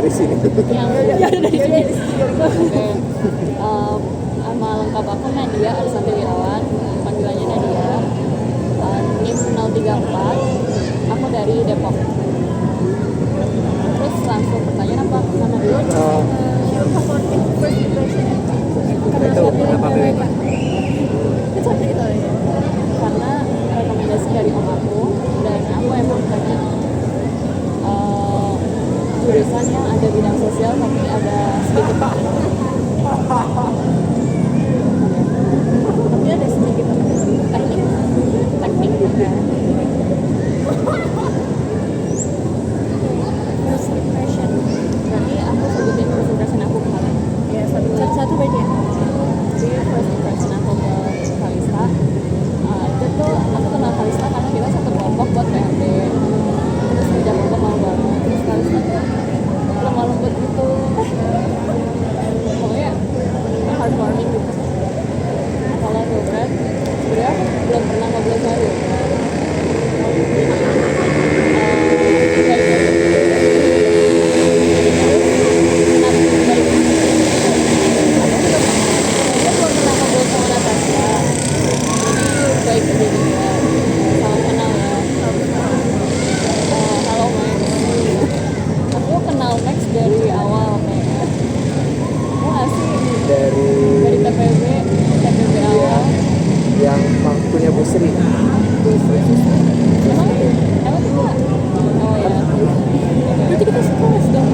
dari sini. Yang dari sini. Oke. Nama lengkap aku Nadia Arisanti Wirawan, panggilannya Nadia. NIM 034. Aku dari Depok. Terus langsung pertanyaan apa? Mana dulu? Favorit first impression Itu kenapa BWK? itu seperti itu ya. Karena rekomendasi dari om aku, dan aku emang pengen jurusan yang ada bidang sosial tapi ada sedikit tapi ada sedikit teknik juga. First impression Berarti aku sebutin first impression aku ke kalian. ya satu berarti ya. Jadi first impression aku ke Kalista, itu tuh aku kenal Kalista karena kita satu kelompok buat PMD. Terus kerja kelompok mau banget. Terus Kalista tuh lemah lembut gitu, pokoknya heartwarming gitu. Kalau Wilfred sebenarnya aku belum pernah ngobrol sama Wilfred. Baik aja juga. Salam kenal ya. Halo Max. Aku kenal Max dari awal kayaknya. Nggak sih? Dari Dari TPB awal. yang punya Bu Sri. Emang kita? Oh ya. Berarti kita sekelas dong.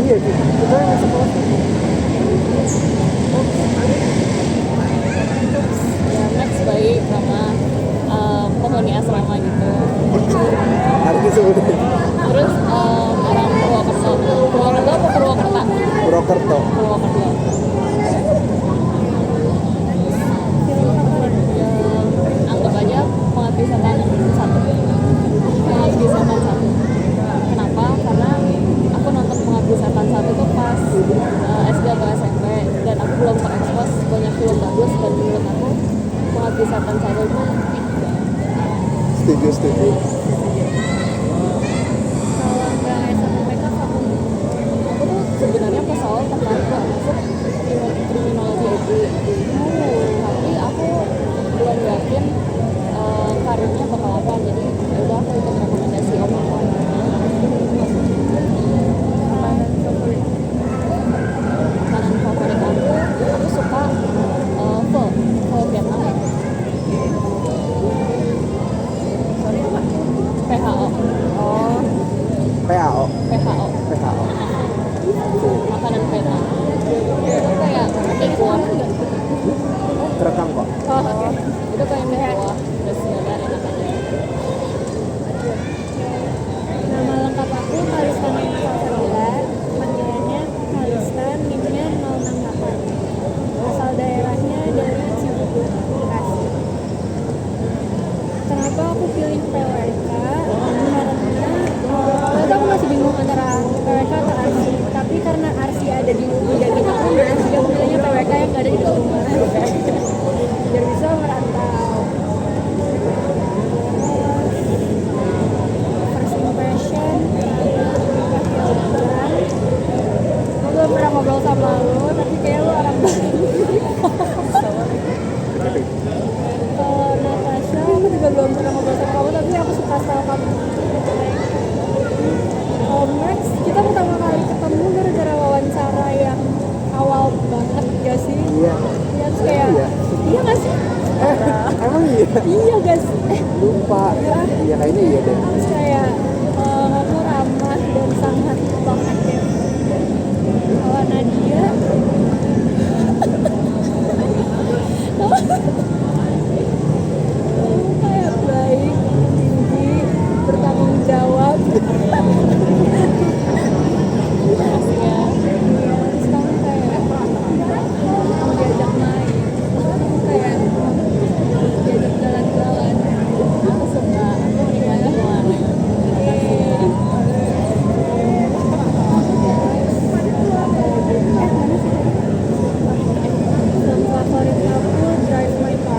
Iya, kita yang sekolah. Ya Max baik sama penghuni asrama gitu. Harus sebutin Terus orang Purwokerto apa Purwokerto? Purwokerto. Purwokerto. Anggap aja pengabdi setan satu. Kenapa? Karena aku nonton pengabdi setan satu tuh pas SD atau SMP, dan aku belum terekspos banyak film bagus, dan menurut aku pengabdi setan satu itu Setuju. Kalau nggak sama mereka aku aku tuh sebenarnya pas awal tertarik buat masuk kriminologi IT, tapi aku belum yakin karirnya bakal apa. Jadi udah aku ikut rekomendasi om aku. makanan favorit Makanan favorit aku suka pho Vietnam. sorry apa PHO. oh PAO. Makanan Vietnam itu kayak mie kuah. Terekam kok. oh oke Itu kayak mie kuah, terus ya enak aja. nama lengkap aku Kalista Naifah Fadila, panggilannya Kalista, NIM-nya 068, asal daerahnya dari Cibubur, Bekasi. Kenapa aku pilih PWK? Karena aku masih bingung antara PWK atau ARSI, tapi karena ARSI ada di dekat rumah, jadi aku pilihnya PWK yang gak ada di dekat rumah biar bisa merantau. First impression aku belum pernah ngobrol sama lo, tapi kayak lo orang baik. Kalau Natasha, aku juga belum pernah ngobrol sama kamu, tapi aku suka style kamu. Max, kita pertama kali ketemu gara-gara wawancara yang awal banget gak sih? Iya. Ya, terus kayak, iya gak sih? Emang iya? Iya gak sih? Lupa. Iya kayaknya iya deh. Terus kayak, kamu ramah dan sangat talkative. Kalau Nadia, kamu kayak baik, tinggi, bertanggung jawab. Makasih ya. Terus kamu kayak mau diajak main, kamu kayak diajak jalan-jalan. Aku suka, aku menikmati kemarin. Film favorit aku Drive My Car.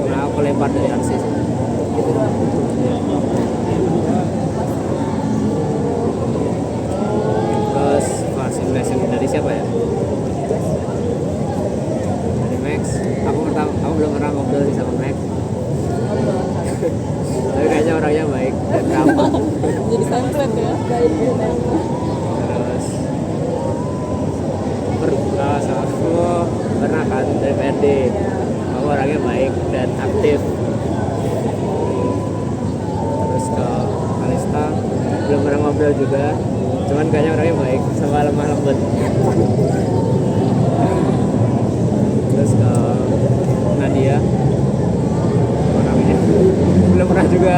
Nah, aku lempar dari Arsi sih. Gitu doang. Iya. Terus first impression dari siapa ya? Dari Max. Aku belum pernah ngobrol sih sama Max. Tapi kayaknya orangnya baik dan ramah. Jadi template ya. Baik ya. Terus sama aku pernah kan dari PRD. Aku orangnya baik dan aktif. Terus ke Kalista belum pernah ngobrol juga, cuman kayaknya orangnya baik sama lemah lembut. Terus ke Nadia orangnya belum pernah juga,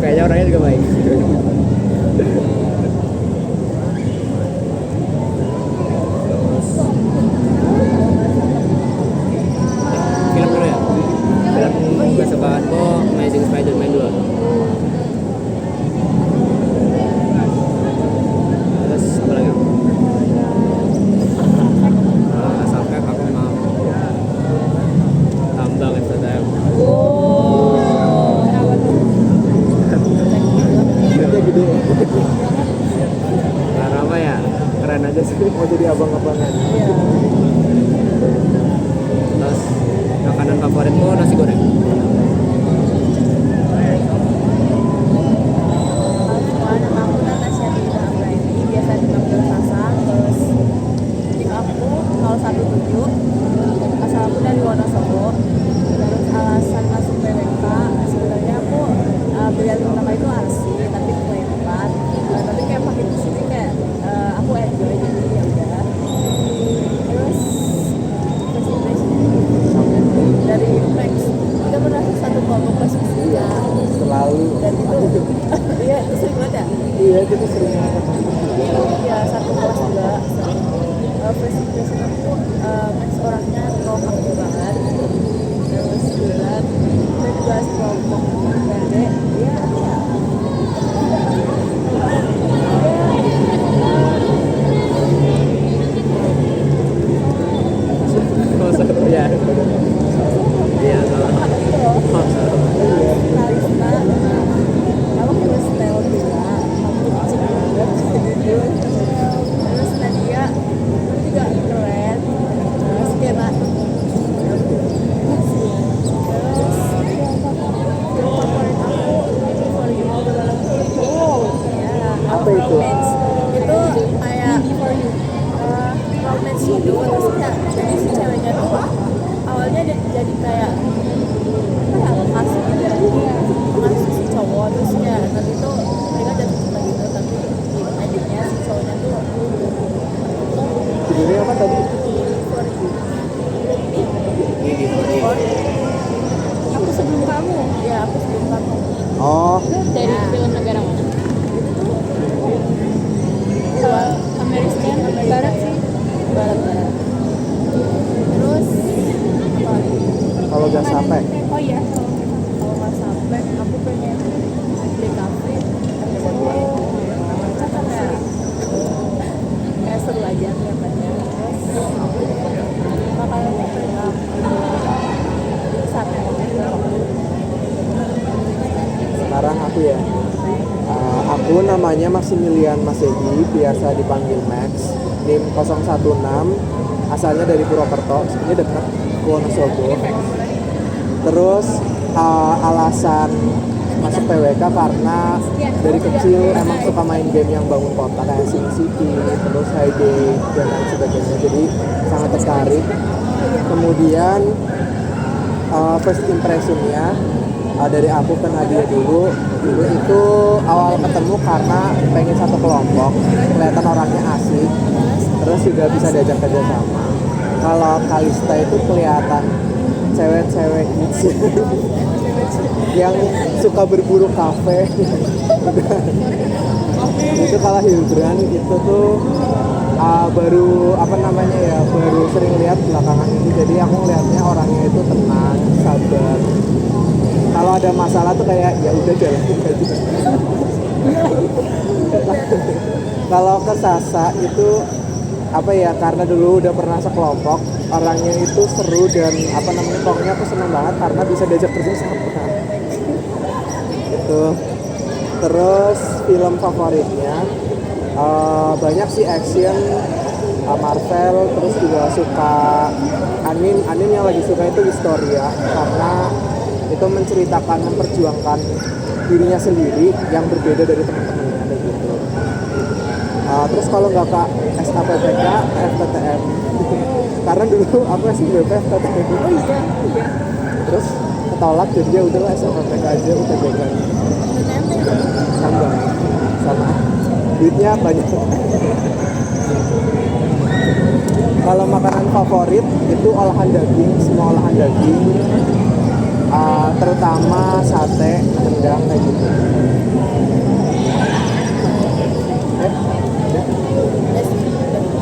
kayaknya orangnya juga baik. Film dulu ya. Film kesukaanku Amazing Spider-Man 2. Terus apa lagi? Sampai aku mau tambang STM. Kenapa tuh? Duitnya gede. Karena apa ya? Keren aja sih. Mau jadi abang-abangan. Terus makanan favoritku nasi goreng. Nama aku Natasha Tina Abraini, biasa dipanggil Sasa. Terus nick aku 017, asal aku dari Wonosobo. Terus alasan masuk PWK, sebenarnya aku pilihan pertama itu Arsi, tapi kelewat. Tapi kayak makin kesini kayak aku enjoy, jadi ya udah. Terus first impression dari Max, kita pernah satu kelompok kelas Iya, selalu. dan itu iya itu sering banget ya. Iya, kita sering ketemu juga. Ya satu kelas juga sering. First impression aku Max orangnya talkative banget, terus bilang dan juga kelompok PRD dia apa ya, Oh, seru ya. Iya, salah. gitu loh. Oh, seru. Kalista aku terus Theo juga aku kecil banget terus Nadia itu juga keren, terus Kena terus film favorit aku Maybe For You. Ya, Apa itu? romance. Itu kayak romance gitu, terus kayak jadi si ceweknya tuh awalnya jadi kayak apa ya, ngasih gitu ya, ngasih si cowok, terus kayak nanti tuh mereka jatuh cinta gitu, tapi endingnya si cowoknya tuh Judulnya apa tadi? for you. Gigi sorry. Aku sebelum kamu. Ya aku sebelum kamu Oh, Dari film negara mana? Amerika Barat sih. barat-barat. Terus apa lagi? kalau gak sampai. Oh iya. Kalau nggak sampai aku pengen di kafe kayak seru aja kelihatannya. Terus makanan favorit aku sate. Sekarang aku ya. Aku namanya Maximilian Masegi, biasa dipanggil Max. NIM 016, asalnya dari Purwokerto, sebenarnya dekat Wonosobo. Terus alasan masuk PWK karena dari kecil emang suka main game yang bangun kota kayak SimCity, terus Hayday dan lain sebagainya. Jadi sangat tertarik. Kemudian first impressionnya dari aku ke Nadia dulu itu awal ketemu karena pengen satu kelompok, kelihatan orangnya asik, terus juga bisa diajak kerja sama. Kalau Kalista itu kelihatan cewek-cewek hits yang suka berburu kafe. Itu kalau Hildran itu tuh baru apa namanya ya, baru sering lihat belakangan ini, jadi aku ngelihatnya orangnya itu tenang, sabar. Kalau ada masalah tuh kayak ya udah jalanin aja. Kalau ke Sasa itu apa ya, karena dulu udah pernah sekelompok, orangnya itu seru dan apa namanya, pokoknya aku senang banget karena bisa diajak kerja sama itu. Terus film favoritnya banyak sih, action, Marvel, terus juga suka anime yang lagi suka itu Historia karena itu menceritakan, memperjuangkan dirinya sendiri yang berbeda dari teman-temannya kayak gitu. Terus kalau nggak kak SKPPK, FTTM karena dulu aku SBP FTTM. Oh iya. Terus ketolak jadi ya udahlah SKPPK aja, UTBK tambah sama duitnya banyak. Kalau makanan favorit itu olahan daging, semua olahan daging, terutama sate, rendang kayak gitu.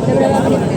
Udah berapa menit?